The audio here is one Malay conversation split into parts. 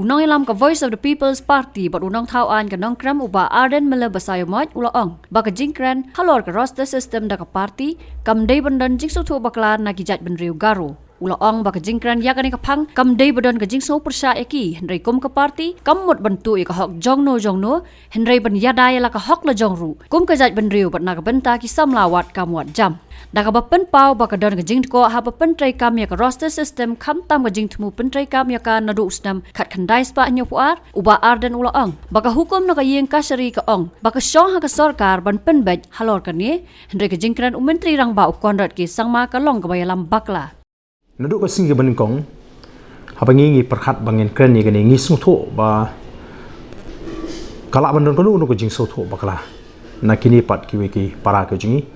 unang ilam ka Voice of the People's Party bat unang tauan ka nong kram uba Arden mele basayomot ulaong baka jingkran halor ka roster system da ka party kam day bandan jingso thu baklar na gijat benriu garo ulaong baka jingkran ya kani kapang kam day badan ka jingso persya eki henry kum ka party kam mot bantu ka hok jongno henry ban yada ya la ka hok la jongru kum ka jat benriu bat na ka benta ki samlawat kamwat jam daga bapen pau baka don ka jing ko ha bapen trai kam ya ka roster system kam tam ka jing tmu pen trai kam ya ka nadu usnam khat khandai spa nyu puar uba Arden ulaong baka hukum na ka yeng ka shari ka ong baka shong ha ka sarkar ban pen bej halor ka ni henry ka jingkran menteri rang ba ukondrat ki sangma ka long ka bayalam bakla nadu ka singi baningkong habangi ngi perkhat bangin kren ni gani ngi sungtho ba kala bandon kono no ko jing sotho bakla na kini pat ki weki para ka jingi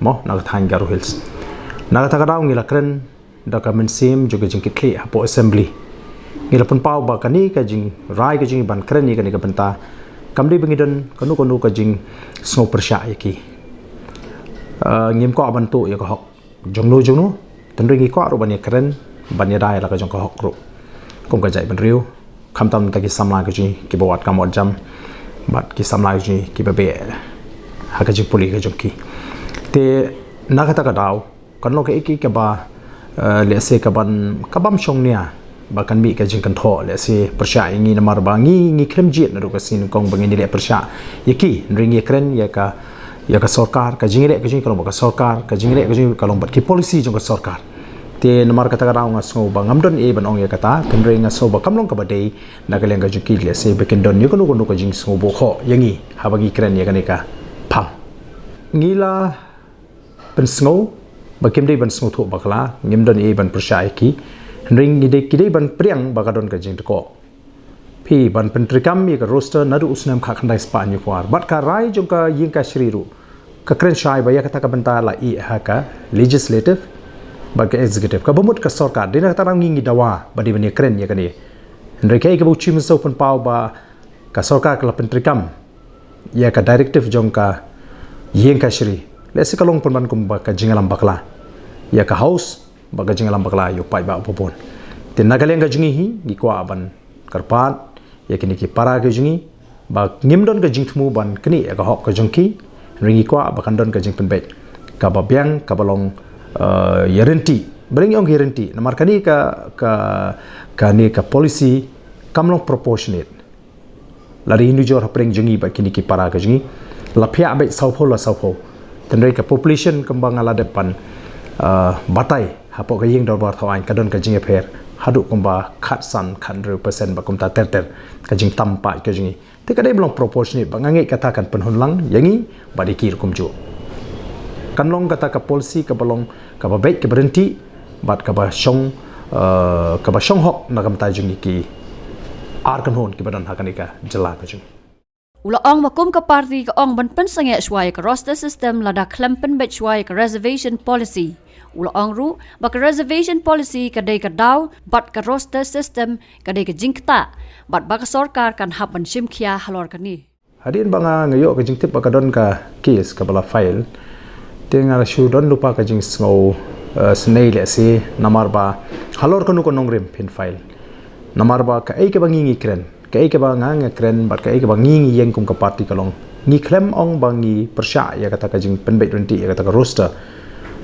mo na thang garu hills na ta ka daw ngi la kren da ka men sim jo ka jing kitli hapo assembly ngi la pun pau ba kani ka jing rai ka jing ban kren ni gani ka benta kamdi bangidon kono ka jing sngo persya yaki ngim ko abantu ya ka hok jongno tenri ngi ko ro bani kren bani dai la ka jong ka hok ro kum ka jai ban riu kham tam ta ki samla ka ji ki bawat ka mod jam bat ki samla ji ki babe ha ka ji puli ka jong ki te na ka ta ka daw kan lo ka iki ka ba le se ka ban ka bam shong nia ba kan mi ka jing kan tho le se persya ngi na mar ba ngi krem ji na ro ka sin kong bang ni le persya yaki ringi kren ya ka sarkar ka jingre ka jing kalong ba ka sarkar ka jingre ka jing kalong bat ki policy jong ka sarkar te namar kata ka nga so ba ngamdon e ban ong ya kata tenre nga so ba kamlong ka ba dei na ka lenga juki le se bekendon ni kono ka jing so bo kho yangi habagi kren ya ka phang ngila pen snow ba kem dei ban snow tho bakla ngimdon e ban persya ki ring ni de ki dei ban priang ba ka don ka jing ko phi ban pen trikam mi ka roster nadu usnam kha khandai spa ni kwar bat ka rai jong ka ying ka shriru ka kren shai ba ya kata ka banta la i ha ka legislative ba ka executive ka bamut ka sarkar dina ta rang ngi dawa ba di bani kren ya kani ndre kai ka bu chim so pen pau ba ka sarkar ka pen trikam ya ka directive jong ka ying ka shri le se kalong pun ban kum ba ka jingalam bakla ya ka house ba ka jingalam bakla yo pai ba popon tin nagaleng ka jingi hi gi kwa ban karpat ya kini ki para ke jingi ba ngimdon ka jingthmu ban kini ka hok ka jongki ringi kwa ba kandon ka jingpen bet ka ba biang ka balong guarantee bring yong guarantee namar kani ka ni ka policy kamlong proportionate lari hindu jor hapring jingi ba kini ki para ka jingi la phya be saupho tenrei ka population kembang ala depan batai hapo ka ying dor bar thawain kadon ka jingi pher hadu kumba khat san 100% ba kumta ter ka jing tampa ka jingi te ka dei belong proportionate ba ngange kata kan penhun lang yangi ba dikir kumju kan long kata ka policy ka balong ka ba baik ka berhenti bat ka ba shong hok na kam ta jingi ki ar kan hon ki badan hakanika jela ka jingi ula ong makum ka party ka ong ban pen sange swai ka roster system lada klempen bet swai ka reservation policy ula ong ru ba ka reservation policy ka dei ka daw bat ka roster system ka dei ka jingta bat ba ka sarkar kan hab ban shimkhia halor ka ni hadin banga ngayo ka jingtip ba ka don ka case ka bala file tenga shu don lupa ka jing sngo snei le se namar ba halor ka nu ko nongrim pin file namar ba ka ei ka bangi kren ka ei ka ba nga kren bat ka ei ka bangi yeng kum ka party ka long ni klem ong bangi persya ya kata ka jing pen bet 20 ya kata ka roster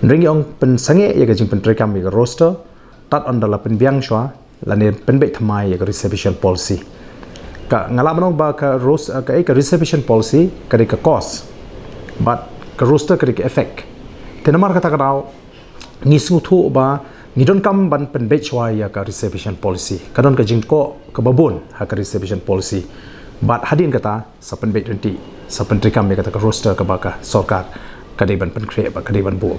ringi ong pen sange ya ka jing pen trekam ya ka roster tat on dala pen biang shwa la ne pen bet thamai ya ka reservation policy ka ngala manong ba ka ka ei ka reservation policy ka ka cost but ka roster ka effect tenamar kata ka daw ngi su thu ba ngi don kam ban pen bet shwa ya ka reservation policy kadon ka jing ko ka babon ha ka reservation policy but hadin kata sa pen bet 20 sa pen trekam ya kata ka roster ka ba ka sarkar ka dei ban pen kre ba ka dei ban bu